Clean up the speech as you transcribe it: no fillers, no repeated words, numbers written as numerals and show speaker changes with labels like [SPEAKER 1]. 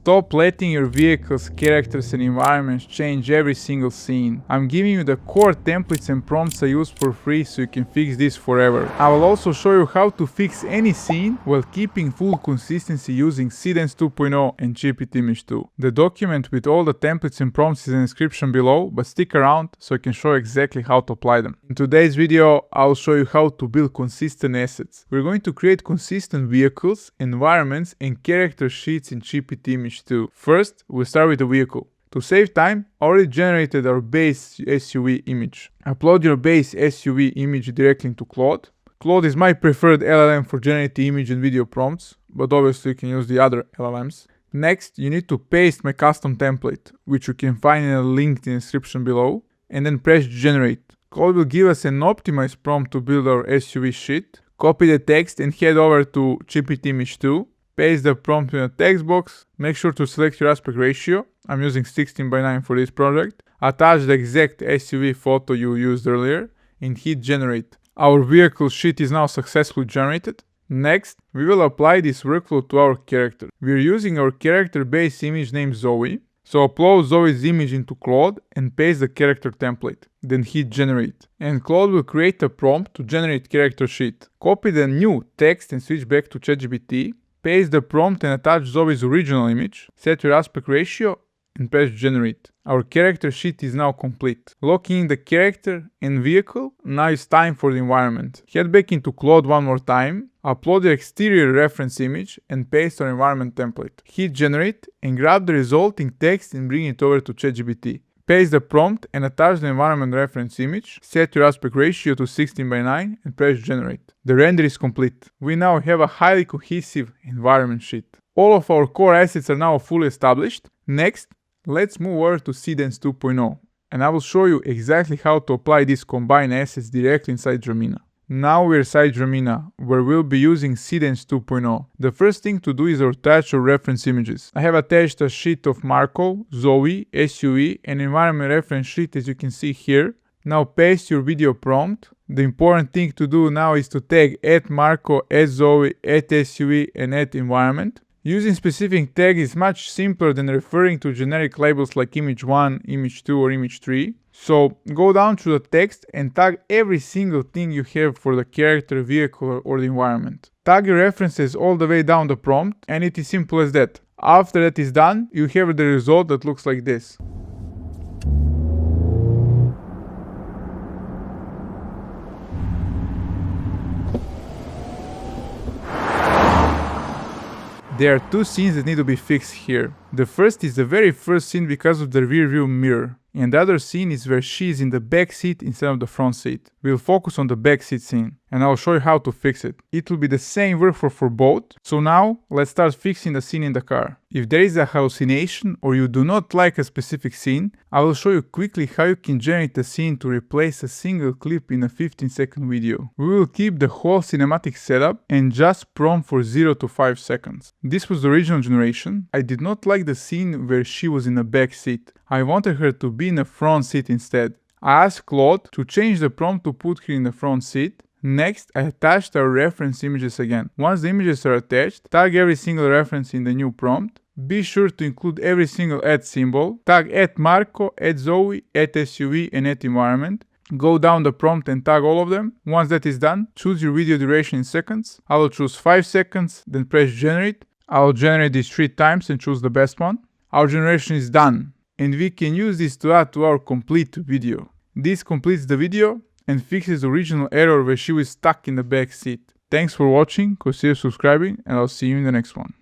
[SPEAKER 1] Stop letting your vehicles, characters and environments change every single scene. I'm giving you the core templates and prompts I use for free so you can fix this forever. I will also show you how to fix any scene while keeping full consistency using Seedance 2.0 and GPT Image 2. The document with all the templates and prompts is in the description below, but stick around so I can show you exactly how to apply them. In today's video, I'll show you how to build consistent assets. We're going to create consistent vehicles, environments and character sheets in GPT Image 2. First, we'll start with the vehicle. To save time, I already generated our base SUV image. Upload your base SUV image directly into Claude. Claude is my preferred LLM for generating image and video prompts, but obviously you can use the other LLMs. Next, you need to paste my custom template, which you can find in a link in the description below, and then press generate. Claude will give us an optimized prompt to build our SUV sheet. Copy the text and head over to GPT Image 2. Paste the prompt in a text box. Make sure to select your aspect ratio. I'm using 16:9 for this project. Attach the exact SUV photo you used earlier and hit generate. Our vehicle sheet is now successfully generated. Next, we will apply this workflow to our character. We are using our character base image named Zoe. So upload Zoe's image into Claude and paste the character template. Then hit generate. And Claude will create a prompt to generate character sheet. Copy the new text and switch back to ChatGPT. Paste the prompt and attach Zoe's original image. Set your aspect ratio and press generate. Our character sheet is now complete. Locking in the character and vehicle, now it's time for the environment. Head back into Claude one more time, upload the exterior reference image and paste our environment template. Hit generate and grab the resulting text and bring it over to ChatGPT. Paste the prompt and attach the environment reference image, set your aspect ratio to 16:9 and press generate. The render is complete. We now have a highly cohesive environment sheet. All of our core assets are now fully established. Next, let's move over to Seedance 2.0 and I will show you exactly how to apply these combined assets directly inside Dreamina. Now we're inside Dreamina, where we'll be using Seedance 2.0. The first thing to do is attach our reference images. I have attached a sheet of Marco, Zoe, SUV and environment reference sheet as you can see here. Now paste your video prompt. The important thing to do now is to tag @Marco, @Zoe, @SUV and @environment. Using specific tags is much simpler than referring to generic labels like image 1, image 2 or image 3. So go down to the text and tag every single thing you have for the character, vehicle or the environment. Tag your references all the way down the prompt and it is simple as that. After that is done, you have the result that looks like this. There are two scenes that need to be fixed here. The first is the very first scene because of the rear view mirror. And the other scene is where she is in the back seat instead of the front seat. We'll focus on the back seat scene and I'll show you how to fix it. It will be the same workflow for both. So now let's start fixing the scene in the car. If there is a hallucination or you do not like a specific scene, I will show you quickly how you can generate a scene to replace a single clip in a 15-second video. We will keep the whole cinematic setup and just prompt for 0 to 5 seconds. This was the original generation. I did not like the scene where she was in the back seat. I wanted her to be in the front seat instead. I asked Claude to change the prompt to put her in the front seat. Next, I attached our reference images again. Once the images are attached, tag every single reference in the new prompt. Be sure to include every single symbol. Tag @Marco, @Zoe, @SUV and @environment. Go down the prompt and tag all of them. Once that is done, choose your video duration in seconds. I will choose 5 seconds, then press generate. I will generate this 3 times and choose the best one. Our generation is done. And we can use this to add to our complete video. This completes the video and fixes the original error where she was stuck in the back seat. Thanks for watching, consider subscribing and I'll see you in the next one.